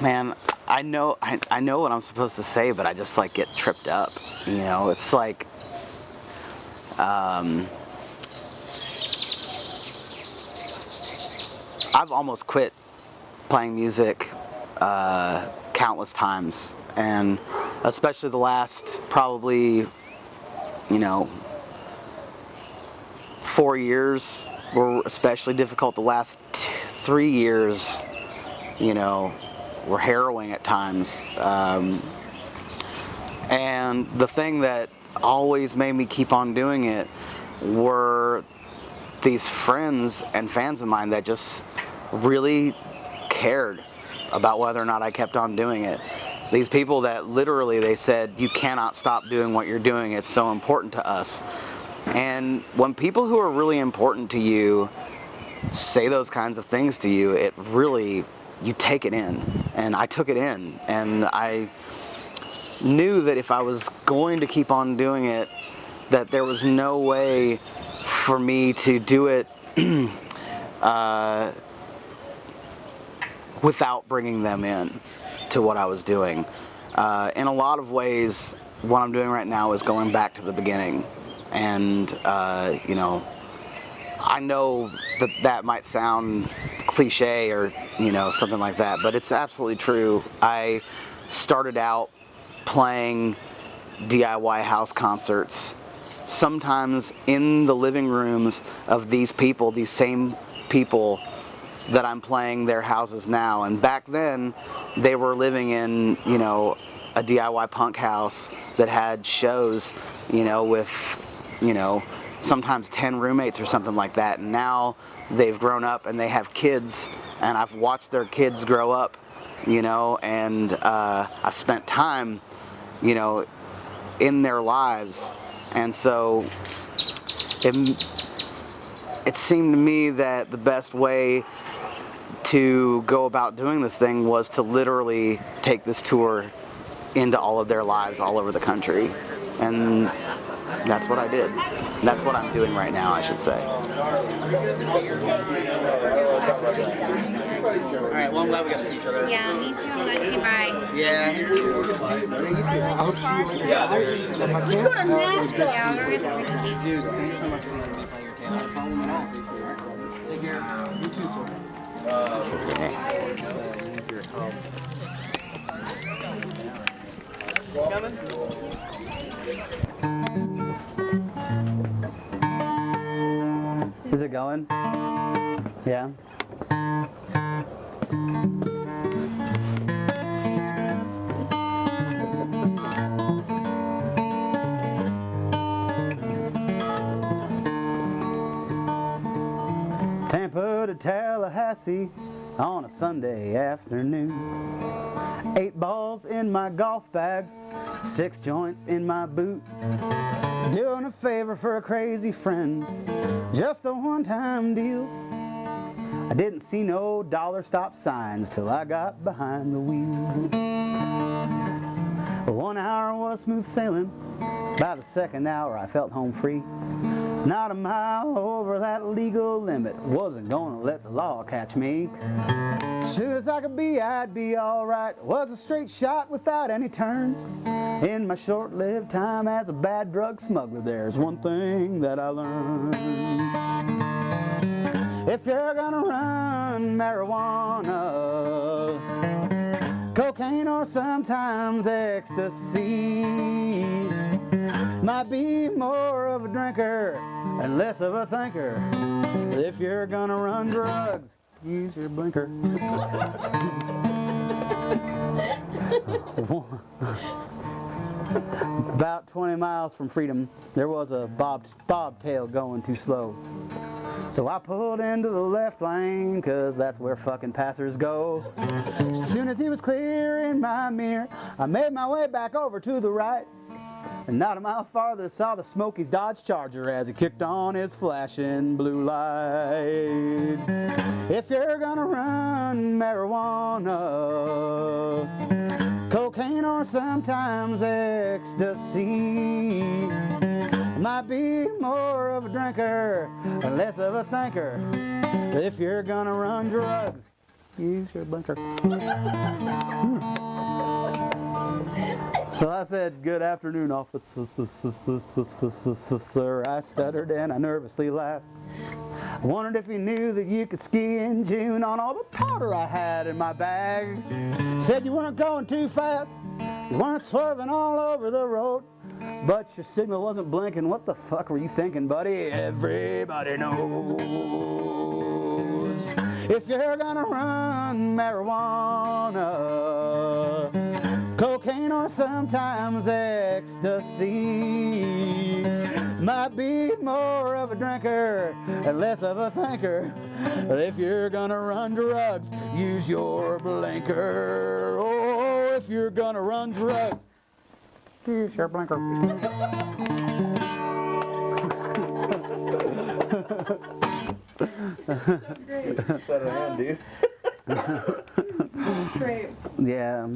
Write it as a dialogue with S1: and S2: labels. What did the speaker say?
S1: Man, I know what I'm supposed to say, but I just like get tripped up. You know, it's like I've almost quit playing music countless times, and especially the last probably 4 years were especially difficult. The last 3 years, were harrowing at times. And the thing that always made me keep on doing it were these friends and fans of mine that just really cared about whether or not I kept on doing it. These people that literally, they said, you cannot stop doing what you're doing, it's so important to us. And when people who are really important to you say those kinds of things to you, it really, you take it in. And I took it in, and I knew that if I was going to keep on doing it, that there was no way for me to do it without bringing them in to what I was doing. In a lot of ways, what I'm doing right now is going back to the beginning. And, I know that that might sound cliche or, something like that, but it's absolutely true. I started out playing DIY house concerts, sometimes in the living rooms of these people, these same people that I'm playing their houses now. And back then, they were living in, a DIY punk house that had shows, with, sometimes 10 roommates or something like that. And now they've grown up and they have kids, and I've watched their kids grow up, and I've spent time, in their lives. And so it seemed to me that the best way to go about doing this thing was to literally take this tour into all of their lives all over the country. And that's what I did. That's what I'm doing right now, I should say. Alright, well, I'm glad we got to see each other.
S2: Yeah, me too. Okay, bye.
S1: Yeah.
S3: I hope to see you later. Yeah, if I can't,
S2: Yeah, we're going to
S3: thanks so much for letting me play your tail. Not a problem at all. Take care. You too, sir.
S1: Coming? Is it going? Yeah. Tampa to Tallahassee on a Sunday afternoon. 8 balls in my golf bag, 6 joints in my boot. Doing a favor for a crazy friend, just a one-time deal. I didn't see no dollar stop signs till I got behind the wheel. 1 hour was smooth sailing, by the second hour I felt home free. Not a mile over that legal limit, wasn't gonna let the law catch me. Sure as I could be, I'd be alright. Was a straight shot without any turns. In my short-lived time as a bad drug smuggler, there's one thing that I learned. If you're gonna run marijuana, cocaine or sometimes ecstasy, might be more of a drinker and less of a thinker. If you're gonna run drugs, use your blinker. About 20 miles from freedom, there was a bobtail going too slow. So I pulled into the left lane, cause that's where fucking passers go. As soon as he was clear in my mirror, I made my way back over to the right. And not a mile farther, saw the Smokies Dodge Charger as he kicked on his flashing blue lights. If you're gonna run marijuana, cocaine or sometimes ecstasy, might be more of a drinker and less of a thinker. If you're gonna run drugs, use your blinker. So I said, good afternoon, officer, sir. I stuttered and I nervously laughed. I wondered if you knew that you could ski in June on all the powder I had in my bag. Said you weren't going too fast, you weren't swerving all over the road, but your signal wasn't blinking. What the fuck were you thinking, buddy? Everybody knows if you're gonna run marijuana, cocaine, or sometimes ecstasy, might be more of a drinker and less of a thinker. But if you're gonna run drugs, use your blinker. Oh, if you're gonna run drugs, use your blinker.
S4: Great. Better hand, dude. That's great.
S1: Yeah.